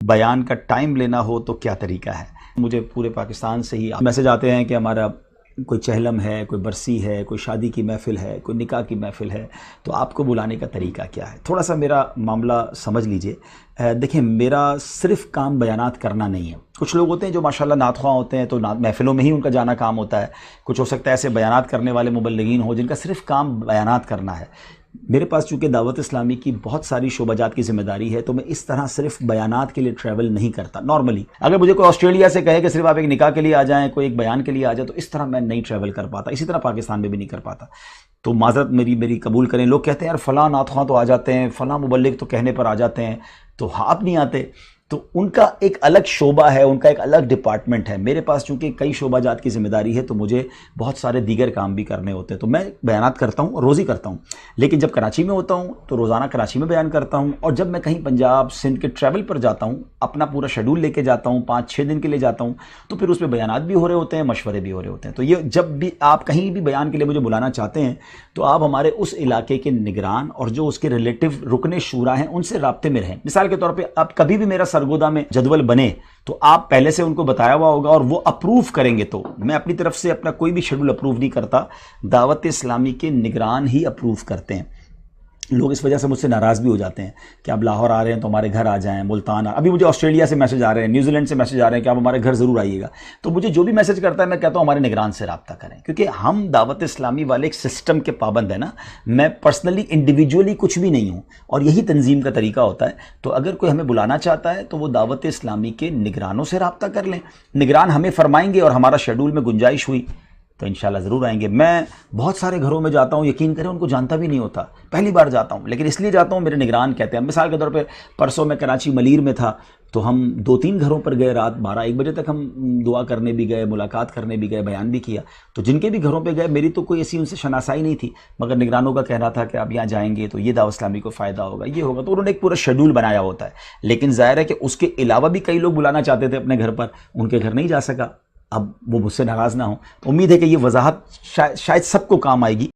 بیان کا ٹائم لینا ہو تو کیا طریقہ ہے؟ مجھے پورے پاکستان سے ہی میسج آتے ہیں کہ ہمارا کوئی چہلم ہے، کوئی برسی ہے، کوئی شادی کی محفل ہے، کوئی نکاح کی محفل ہے، تو آپ کو بلانے کا طریقہ کیا ہے؟ تھوڑا سا میرا معاملہ سمجھ لیجئے۔ دیکھیں، میرا صرف کام بیانات کرنا نہیں ہے۔ کچھ لوگ ہوتے ہیں جو ماشاءاللہ نعت خواں ہوتے ہیں، تو محفلوں میں ہی ان کا جانا کام ہوتا ہے۔ کچھ ہو سکتا ہے ایسے بیانات کرنے والے مبلغین ہوں جن کا صرف کام بیانات کرنا ہے۔ میرے پاس چونکہ دعوت اسلامی کی بہت ساری شعبہ جات کی ذمہ داری ہے، تو میں اس طرح صرف بیانات کے لیے ٹریول نہیں کرتا۔ نارملی اگر مجھے کوئی آسٹریلیا سے کہے کہ صرف آپ ایک نکاح کے لیے آ جائیں، کوئی ایک بیان کے لیے آ جائیں، تو اس طرح میں نہیں ٹریول کر پاتا، اسی طرح پاکستان میں بھی نہیں کر پاتا۔ تو معذرت میری قبول کریں۔ لوگ کہتے ہیں یار فلاں نعت خواں تو آ جاتے ہیں، فلاں مبلغ تو کہنے پر آ جاتے ہیں، تو آپ نہیں آتے۔ تو ان کا ایک الگ شعبہ ہے، ان کا ایک الگ ڈپارٹمنٹ ہے۔ میرے پاس چونکہ کئی شعبہ جات کی ذمہ داری ہے، تو مجھے بہت سارے دیگر کام بھی کرنے ہوتے ہیں۔ تو میں بیانات کرتا ہوں اور روز ہی کرتا ہوں، لیکن جب کراچی میں ہوتا ہوں تو روزانہ کراچی میں بیان کرتا ہوں، اور جب میں کہیں پنجاب سندھ کے ٹریول پر جاتا ہوں، اپنا پورا شیڈول لے کے جاتا ہوں، 5-6 دن کے لیے جاتا ہوں، تو پھر اس میں بیانات بھی ہو رہے ہوتے ہیں، مشورے بھی ہو رہے ہوتے ہیں۔ تو یہ جب بھی آپ کہیں بھی بیان کے لیے مجھے بلانا چاہتے ہیں، تو آپ ہمارے اس علاقے کے نگران اور جو اس کے ریلیٹو رکن شورا ہیں ان سے رابطے میں رہیں۔ مثال کے طور پہ آپ کبھی بھی میرا سرگودا میں جدول بنے تو آپ پہلے سے ان کو بتایا ہوا ہوگا اور وہ اپروو کریں گے۔ تو میں اپنی طرف سے اپنا کوئی بھی شیڈول اپروو نہیں کرتا، دعوت اسلامی کے نگران ہی اپروو کرتے ہیں۔ لوگ اس وجہ سے مجھ سے ناراض بھی ہو جاتے ہیں کہ آپ لاہور آ رہے ہیں تو ہمارے گھر آ جائیں، ملتان ابھی مجھے آسٹریلیا سے میسج آ رہے ہیں، نیوزی لینڈ سے میسج آ رہے ہیں کہ آپ ہمارے گھر ضرور آئیے گا۔ تو مجھے جو بھی میسج کرتا ہے میں کہتا ہوں ہمارے نگران سے رابطہ کریں، کیونکہ ہم دعوت اسلامی والے ایک سسٹم کے پابند ہیں نا۔ میں پرسنلی انڈیویجولی کچھ بھی نہیں ہوں، اور یہی تنظیم کا طریقہ ہوتا ہے۔ تو اگر کوئی ہمیں بلانا چاہتا ہے تو وہ دعوت اسلامی کے نگرانوں سے رابطہ کر لیں، نگران ہمیں فرمائیں گے اور ہمارا شیڈول میں گنجائش ہوئی تو انشاءاللہ ضرور آئیں گے۔ میں بہت سارے گھروں میں جاتا ہوں، یقین کریں ان کو جانتا بھی نہیں ہوتا، پہلی بار جاتا ہوں، لیکن اس لیے جاتا ہوں میرے نگران کہتے ہیں۔ مثال کے طور پہ پرسوں میں کراچی ملیر میں تھا، تو ہم 2-3 گھروں پر گئے، رات 12-1 بجے تک ہم دعا کرنے بھی گئے، ملاقات کرنے بھی گئے، بیان بھی کیا۔ تو جن کے بھی گھروں پہ گئے، میری تو کوئی ایسی ان سے شناسائی نہیں تھی، مگر نگرانوں کا کہنا تھا کہ آپ یہاں جائیں گے تو یہ دعوت اسلامی کو فائدہ ہوگا، یہ ہوگا۔ تو انہوں نے ایک پورا شیڈول بنایا ہوتا ہے، لیکن ظاہر ہے کہ اس کے علاوہ بھی کئی لوگ بلانا چاہتے تھے اپنے گھر پر، ان کے گھر نہیں جا سکا۔ اب وہ مجھ سے ناراض نہ ہوں۔ امید ہے کہ یہ وضاحت شاید سب کو کام آئے گی۔